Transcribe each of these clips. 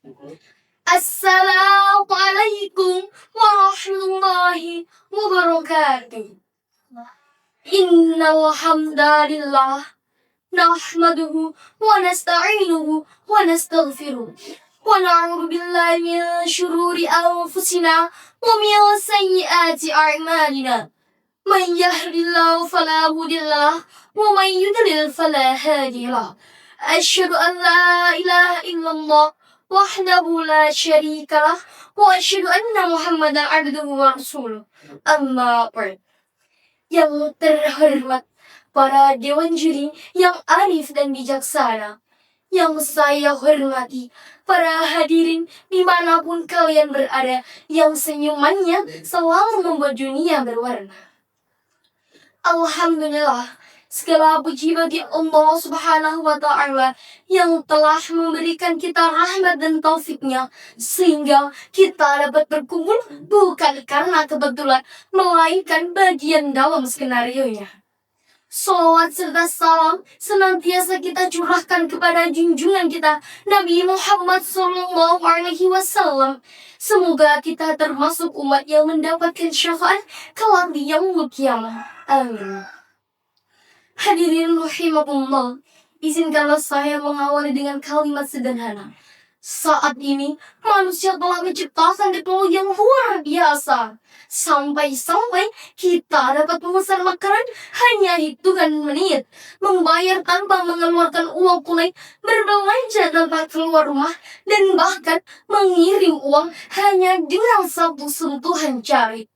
Assalamualaikum warahmatullahi wabarakatuh. Innal hamdalillah nahmaduhu wa nasta'inuhu wa nastaghfiruh. Wa na'udzu billahi min syururi anfusina wa min sayyiati a'malina. Man yahdihillahu fala mudilla lahu wa man yudlil fala hadiya lahu. Asyhadu an la ilaha illallah wahdahu la syarika lah wa asyhadu anna Muhammadan abduhu wa rasuluh. Amma ba'd. Yang terhormat para dewan juri yang arif dan bijaksana, yang saya hormati para hadirin dimanapun kalian berada, yang senyumannya selalu membuat dunia berwarna. Alhamdulillah, segala puji bagi Allah Subhanahu wa Ta'ala yang telah memberikan kita rahmat dan taufiknya sehingga kita dapat berkumpul bukan karena kebetulan, melainkan bagian dalam skenario-nya. Salawat serta salam senantiasa kita curahkan kepada junjungan kita Nabi Muhammad SAW. Semoga kita termasuk umat yang mendapatkan syafaat kelak di yaumul qiyamah. Amin. Hadirin rahimakumullah, izinkanlah saya mengawali dengan kalimat sederhana. Saat ini manusia telah menciptakan teknologi yang luar biasa. Sampai-sampai kita dapat memesan makanan hanya hitungan menit, membayar tanpa mengeluarkan uang tunai, berbelanja tanpa keluar rumah, dan bahkan mengirim uang hanya dengan satu sentuhan jari.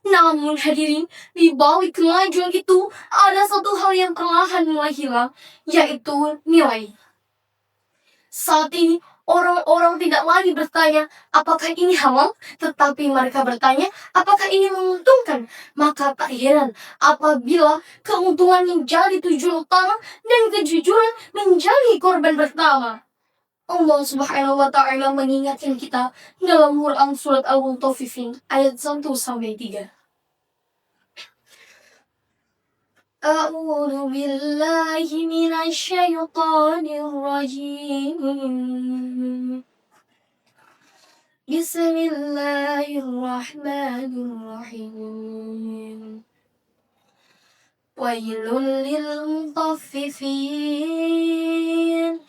Namun hadirin, di balik kemajuan itu ada satu hal yang perlahan mulai hilang, yaitu nilai. Saat ini orang-orang tidak lagi bertanya apakah ini halal, tetapi mereka bertanya apakah ini menguntungkan. Maka tak heran apabila keuntungan menjadi tujuan utama dan kejujuran menjadi korban pertama. Allah Subhanahu wa Ta'ala mengingatkan kita dalam Quran surat Al-Mutaffifin ayat 1-3. A'udzu billahi minasy syaithanir rajim. Bismillahirrahmanirrahim. Wailul lil mutaffifin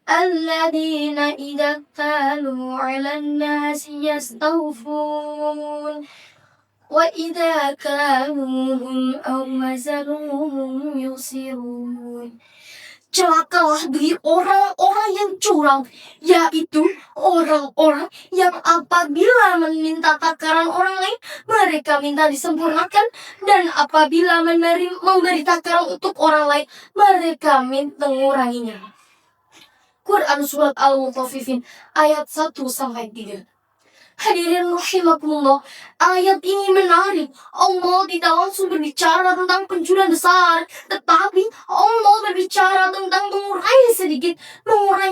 alladzina idza qalu 'alan nasi yastawfun wa idza kaluhum aw wazanuhum yusirun. Celakalah bagi orang-orang yang curang, yaitu orang-orang yang apabila meminta takaran orang lain, mereka minta disempurnakan, dan apabila memberi takaran untuk orang lain, mereka minta menguranginya. Quran surat Al-Mutaffifin ayat 1-3. Hadirin rahimakumullah, ayat ini menarik. Allah tidak langsung berbicara tentang pencurian besar, tetapi Allah berbicara tentang mengurangi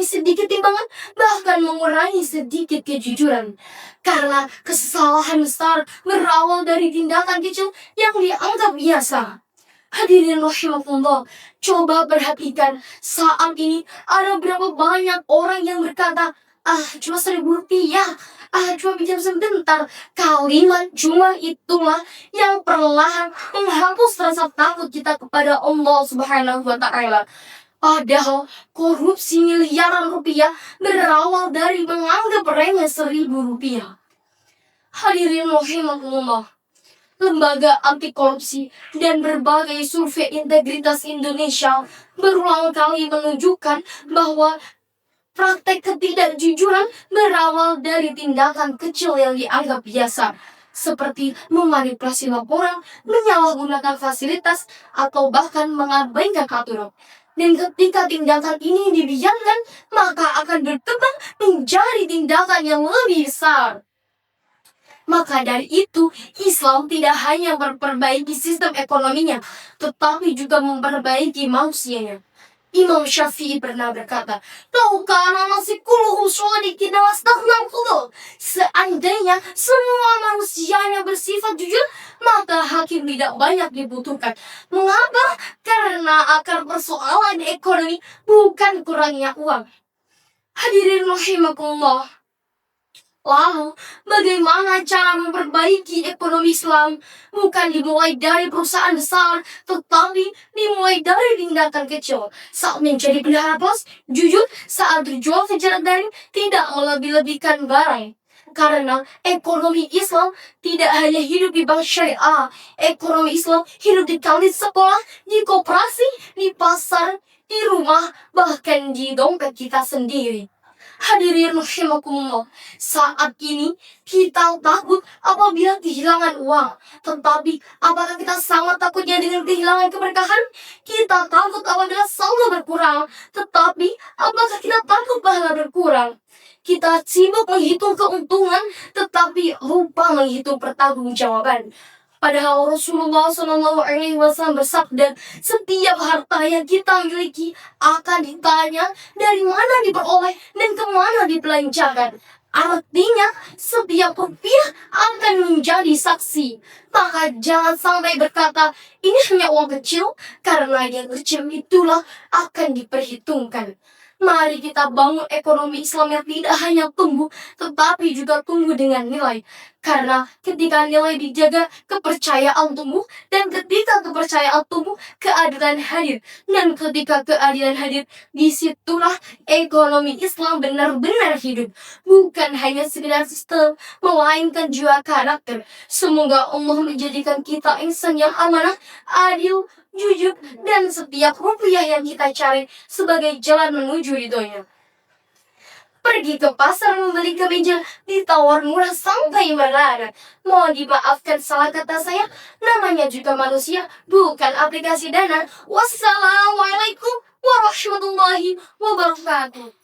sedikit timbangan, bahkan mengurangi sedikit kejujuran. Karena kesalahan besar berawal dari tindakan kecil yang dianggap biasa. Hadirin rahimakumullah, coba perhatikan saat ini ada berapa banyak orang yang berkata, cuma Rp1.000, cuma pinjam sebentar. Kalimat cuma itulah yang perlahan menghapus rasa takut kita kepada Allah Subhanahu wa Ta'ala. Padahal korupsi miliaran rupiah berawal dari menganggap remeh Rp1.000. Hadirin rahimakumullah, lembaga anti korupsi dan berbagai survei integritas Indonesia berulang kali menunjukkan bahwa praktek ketidakjujuran berawal dari tindakan kecil yang dianggap biasa, seperti memanipulasi laporan, menyalahgunakan fasilitas, atau bahkan mengabaikan aturan. Dan ketika tindakan ini dibiarkan, maka akan berkembang menjadi tindakan yang lebih besar. Maka dari itu, Islam tidak hanya memperbaiki sistem ekonominya, tetapi juga memperbaiki manusianya. Imam Syafi'i pernah berkata, "Laukana nasi kulluhum shadiqin wastaghnahu." Seandainya semua manusianya bersifat jujur, maka hakim tidak banyak dibutuhkan. Mengapa? Karena akar persoalan ekonomi bukan kurangnya uang. Hadirin rahimakumullah, Lalu, bagaimana cara memperbaiki ekonomi Islam? Bukan dimulai dari perusahaan besar, tetapi dimulai dari tindakan kecil. Saat menjadi bendahara pos, jujur saat berjual secara daring, tidak melebih-lebihkan barang. Karena ekonomi Islam tidak hanya hidup di bank syariah. Ekonomi Islam hidup di kantin sekolah, di koperasi, di pasar, di rumah, bahkan di dompet kita sendiri. Hadirin rahimakumullah, saat ini kita takut apabila kehilangan uang. Tetapi apakah kita sangat takutnya dengan kehilangan keberkahan? Kita takut apabila saldo berkurang. Tetapi apakah kita takut pahala berkurang? Kita sibuk menghitung keuntungan, tetapi lupa menghitung pertanggungjawaban. Padahal Rasulullah SAW bersabda, setiap harta yang kita miliki akan ditanya dari mana diperoleh dan kemana dibelanjakan. Artinya, setiap rupiah akan menjadi saksi. Maka jangan sampai berkata, ini hanya uang kecil, karena yang kecil itulah akan diperhitungkan. Mari kita bangun ekonomi Islam yang tidak hanya tumbuh, tetapi juga tumbuh dengan nilai. Karena ketika nilai dijaga, kepercayaan tumbuh. Dan ketika kepercayaan tumbuh, keadilan hadir. Dan ketika keadilan hadir, disitulah ekonomi Islam benar-benar hidup. Bukan hanya sekedar sistem, melainkan juga karakter. Semoga Allah menjadikan kita insan yang amanah, adil, jujur, dan setiap rupiah yang kita cari sebagai jalan menuju ridhonya. Pergi ke pasar membeli kemeja, ditawar murah sampai melarat. Mohon dimaafkan salah kata saya, namanya juga manusia, bukan aplikasi Dana. Wassalamualaikum warahmatullahi wabarakatuh.